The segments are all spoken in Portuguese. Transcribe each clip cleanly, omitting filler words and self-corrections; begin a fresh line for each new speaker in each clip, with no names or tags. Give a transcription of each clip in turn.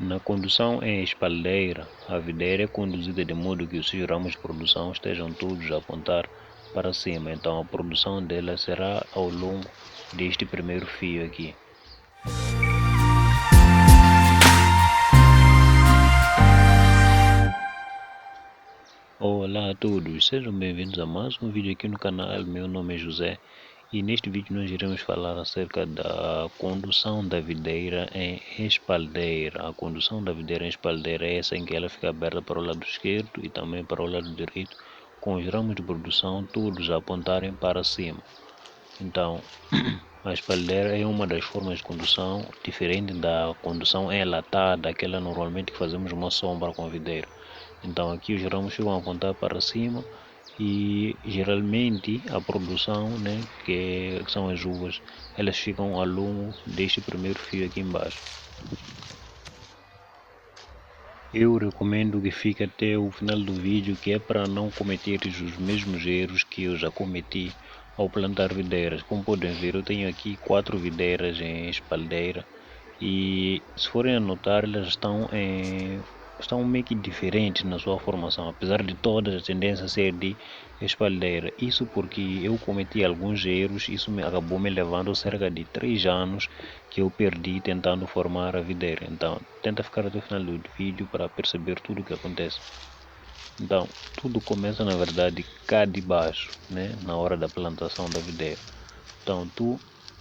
Na condução em espaldeira, a videira é conduzida de modo que os seus ramos de produção estejam todos a apontar para cima, então a produção dela será ao longo deste primeiro fio aqui. Olá a todos, sejam bem-vindos a mais um vídeo aqui no canal. Meu nome é José e neste vídeo nós iremos falar acerca da condução da videira em espaldeira. A condução da videira em espaldeira é essa em que ela fica aberta para o lado esquerdo e também para o lado direito, com os ramos de produção todos a apontarem para cima. Então, a espaldeira é uma das formas de condução diferente da condução enlatada, aquela normalmente que fazemos uma sombra com a videira. Então aqui os ramos ficam a apontar para cima e geralmente a produção, que são as uvas, elas ficam ao longo deste primeiro fio aqui embaixo. Eu recomendo que fique até o final do vídeo, que é para não cometer os mesmos erros que eu já cometi ao plantar videiras. Como podem ver, eu tenho aqui 4 videiras em espaldeira e, se forem a notar, elas estão meio que diferentes na sua formação, apesar de todas as tendências ser de espaldeira. Isso porque eu cometi alguns erros, isso acabou me levando cerca de 3 anos que eu perdi tentando formar a videira. Então, tenta ficar até o final do vídeo para perceber tudo o que acontece. Então, tudo começa na verdade cá de baixo, na hora da plantação da videira. Então,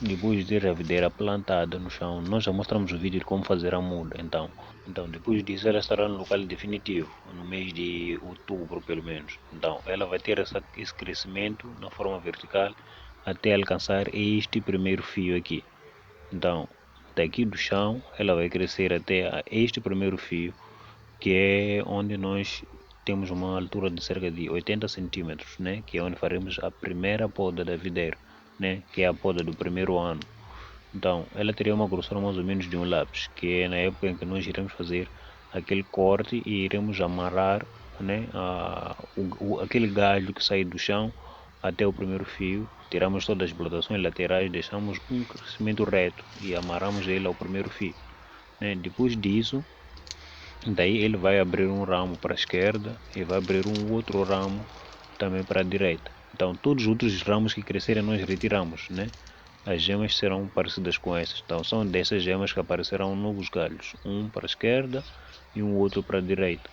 depois de ter a videira plantada no chão, nós já mostramos o vídeo de como fazer a muda. Então depois disso ela estará no local definitivo, no mês de outubro pelo menos. Então, ela vai ter esse crescimento na forma vertical até alcançar este primeiro fio aqui. Então, daqui do chão, ela vai crescer até este primeiro fio, que é onde nós temos uma altura de cerca de 80 centímetros, que é onde faremos a primeira poda da videira, que é a poda do primeiro ano. Então, ela teria uma grossura mais ou menos de um lápis, que é na época em que nós iremos fazer aquele corte e iremos amarrar, aquele galho que sai do chão até o primeiro fio. Tiramos todas as brotações laterais, deixamos um crescimento reto e amarramos ele ao primeiro fio. Depois disso, daí ele vai abrir um ramo para a esquerda e vai abrir um outro ramo também para a direita. Então, todos os outros ramos que crescerem nós retiramos, As gemas serão parecidas com essas. Então, são dessas gemas que aparecerão novos galhos, um para a esquerda e um outro para a direita.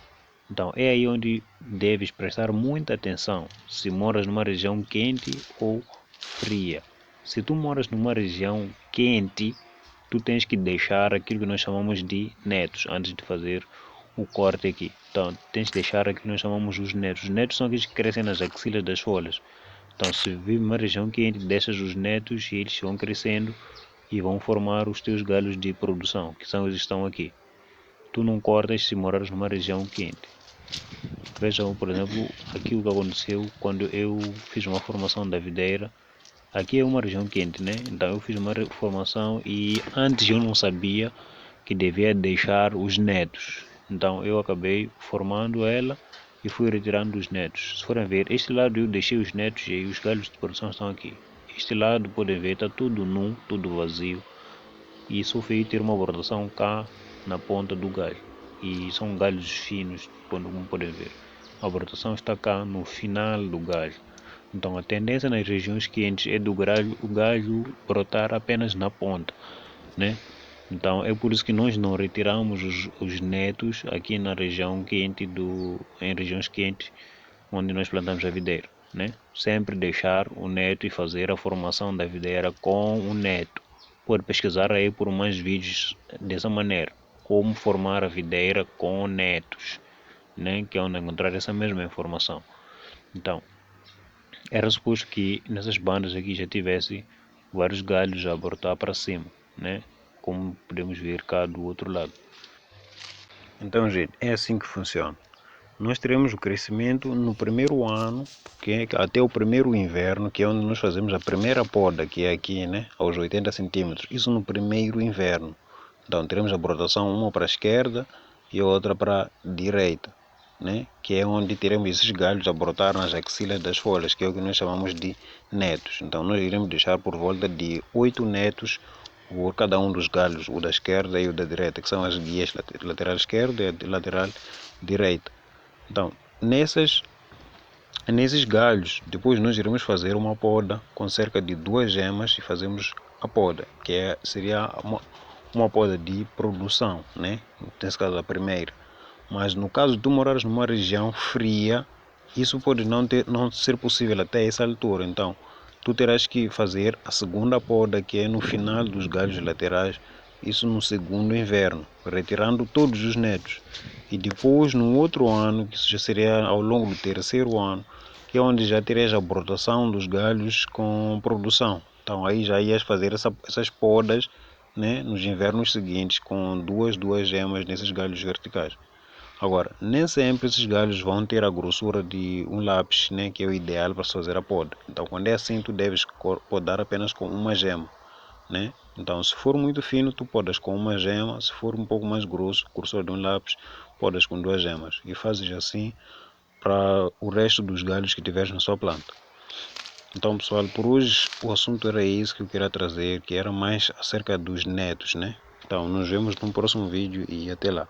Então, é aí onde deves prestar muita atenção se moras numa região quente ou fria. Se tu moras numa região quente, tu tens que deixar aquilo que nós chamamos de netos antes de fazer o corte aqui. Então, tens que deixar aquilo que nós chamamos os netos. Os netos são aqueles que crescem nas axilas das folhas. Então, se vive numa região quente, deixas os netos e eles vão crescendo e vão formar os teus galhos de produção, que são os que estão aqui. Tu não cortas se morares numa região quente. Vejam, por exemplo, aqui o que aconteceu quando eu fiz uma formação da videira. Aqui é uma região quente, Então eu fiz uma formação e antes eu não sabia que devia deixar os netos. Então eu acabei formando ela e fui retirando os netos. Se forem ver, este lado eu deixei os netos e os galhos de produção estão aqui. Este lado, podem ver, está tudo nu, tudo vazio. E só fui ter uma brotação cá na ponta do galho. E são galhos finos, como podem ver. A brotação está cá no final do galho. Então a tendência nas regiões quentes é o galho brotar apenas na ponta, Então é por isso que nós não retiramos os netos aqui na região quente, em regiões quentes onde nós plantamos a videira, Sempre deixar o neto e fazer a formação da videira com o neto. Pode pesquisar aí por mais vídeos dessa maneira, como formar a videira com netos, Que é onde encontrar essa mesma informação. Então, era suposto que nessas bandas aqui já tivesse vários galhos a brotar para cima, Como podemos ver cá do outro lado. Então, gente, é assim que funciona. Nós teremos o crescimento no primeiro ano, que é até o primeiro inverno, que é onde nós fazemos a primeira poda, que é aqui, aos 80 centímetros. Isso no primeiro inverno. Então, teremos a brotação uma para a esquerda e outra para a direita, Que é onde teremos esses galhos a brotar nas axilas das folhas, que é o que nós chamamos de netos. Então, nós iremos deixar por volta de 8 netos por cada um dos galhos, o da esquerda e o da direita, que são as guias lateral esquerda e a lateral direita. Então, nesses galhos, depois nós iremos fazer uma poda com cerca de 2 gemas e fazemos a poda, que seria uma poda de produção, né? Nesse caso a primeira. Mas no caso de tu morares numa região fria, isso pode não ser possível até essa altura. Então, tu terás que fazer a segunda poda, que é no final dos galhos laterais, isso no segundo inverno, retirando todos os netos. E depois, no outro ano, que isso já seria ao longo do terceiro ano, que é onde já terias a brotação dos galhos com produção. Então, aí já ias fazer essas podas, né, nos invernos seguintes, com duas gemas nesses galhos verticais. Agora, nem sempre esses galhos vão ter a grossura de um lápis, né, que é o ideal para fazer a poda. Então, quando é assim, tu deves podar apenas com uma gema, né? Então, se for muito fino, tu podas com uma gema. Se for um pouco mais grosso, grossura de um lápis, podas com 2 gemas. E fazes assim para o resto dos galhos que tiveres na sua planta. Então, pessoal, por hoje o assunto era isso que eu queria trazer, que era mais acerca dos netos, né? Então, nos vemos no próximo vídeo e até lá.